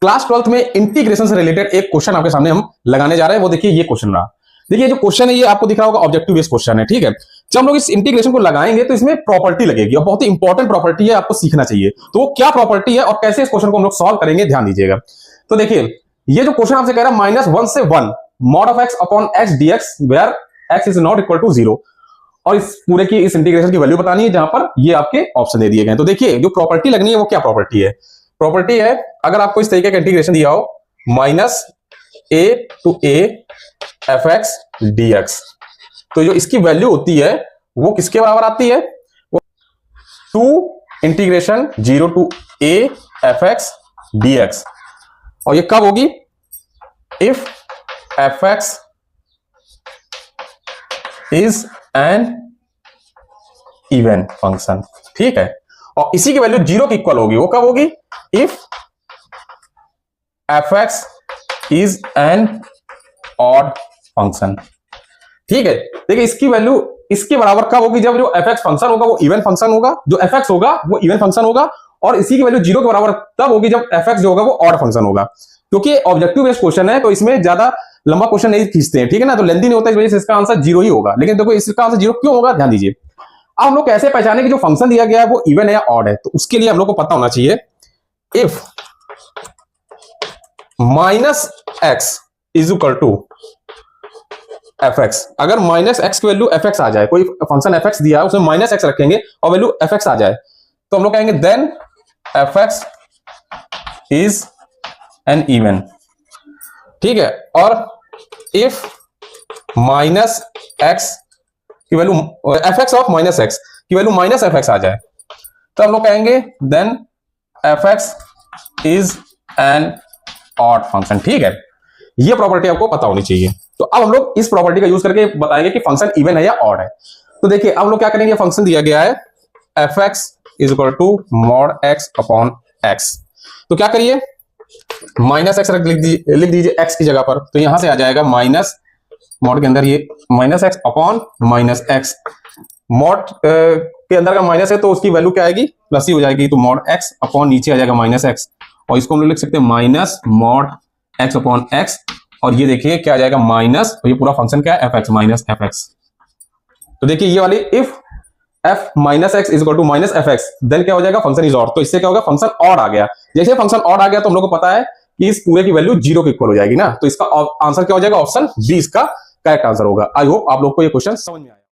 Class 12th में integration से related एक क्वेश्चन आपके सामने हम लगाने जा रहे हैं। वो देखिए ये क्वेश्चन रहा। देखिए जो क्वेश्चन है ये आपको दिख रहा होगा ऑब्जेक्टिव बेस्ड क्वेश्चन है, ठीक है। जब हम लोग इस इंटीग्रेशन को लगाएंगे तो इसमें प्रॉपर्टी लगेगी और बहुत ही इंपॉर्टेंट प्रॉपर्टी है, आपको सीखना चाहिए। तो वो क्या प्रॉपर्टी है और कैसे इस क्वेश्चन को हम लोग सॉल्व करेंगे, ध्यान दीजिएगा। तो देखिए ये जो क्वेश्चन आपसे कह रहा है -1 से 1 mod of x upon x dx where x is not equal to 0, और इस पूरे की इस इंटीग्रेशन की वैल्यू बतानी है, जहां पर ये आपके ऑप्शन दे दिए गए हैं। तो देखिए जो प्रॉपर्टी लगनी है वो क्या प्रॉपर्टी है। प्रॉपर्टी है, अगर आपको इस तरीके का इंटीग्रेशन दिया हो -a to a fx dx, तो जो इसकी वैल्यू होती है वो किसके बराबर आती है, वो 2 integration 0 to a fx dx। और ये कब होगी, if fx is an even function, ठीक है। और इसी की वैल्यू 0 की इक्वल होगी, वो कब होगी, if fx is an odd function, ठीक है। देखिए इसकी वैल्यू इसके बराबर कब होगी, जब जो fx फंक्शन होगा वो इवन फंक्शन होगा, जो fx होगा वो इवन फंक्शन होगा, और इसी की वैल्यू 0 के बराबर तब होगी जब fx जो होगा वो ऑड फंक्शन होगा। क्योंकि ऑब्जेक्टिव बेस्ड क्वेश्चन है तो इसमें ज्यादा लंबा क्वेश्चन नहीं खींचते हैं, ठीक है ना, तो लेंथी नहीं होता, इस वजह से इसका आंसर 0 ही होगा। लेकिन देखो इसका आंसर 0 क्यों होगा, ध्यान दीजिए। अब हम लोग कैसे पहचाने कि जो फंक्शन दिया गया है वो इवन है या ऑड है, तो उसके लिए हम लोग को पता होना चाहिए, if -x is equal to fx, अगर -x की वैल्यू fx आ जाए, कोई फंक्शन fx दिया है उसमें -x रखेंगे और वैल्यू fx आ जाए, तो हम लोग कहेंगे then fx is an even, ठीक है। और इफ -x की वैल्यू fx ऑफ -x की वैल्यू -fx आ जाए, तो हम लोग कहेंगे then fx is an odd function, ठीक है। ये प्रॉपर्टी आपको पता होनी चाहिए। तो अब हम लोग इस प्रॉपर्टी का यूज करके बताएंगे कि फंक्शन इवन है या ऑड है। तो देखिए अब हम लोग क्या करेंगे, फंक्शन दिया गया है fx is equal to mod x upon x, तो क्या करिए -x लिख दीजिए x की जगह पर, तो यहां से आ जाएगा माइनस मॉड के अंदर ये -x अपॉन -x, मॉड के अंदर का माइनस है तो उसकी वैल्यू क्या आएगी, प्लस ही हो जाएगी, तो mod x अपॉन नीचे आ जाएगा -x, और इसको हम लोग लिख सकते हैं minus mod x upon x, और ये देखिए क्या आ जाएगा माइनस, और ये पूरा फंक्शन क्या है fx माइनस fx। तो देखिए ये वाली if f minus x is equal to minus f x, then क्या हो जाएगा, फंक्शन इज ऑड। तो इससे क्या होगा, फंक्शन ऑड आ गया। जैसे फंक्शन ऑड आ गया तो हम लोग को पता है कि इस पूरे की वैल्यू 0 के इक्वल हो जाएगी ना, तो इसका आंसर क्या हो जाएगा, ऑप्शन बी इसका करेक्ट आंसर होगा। आई होप आप लोग को ये क्वेश्चन समझ में आया।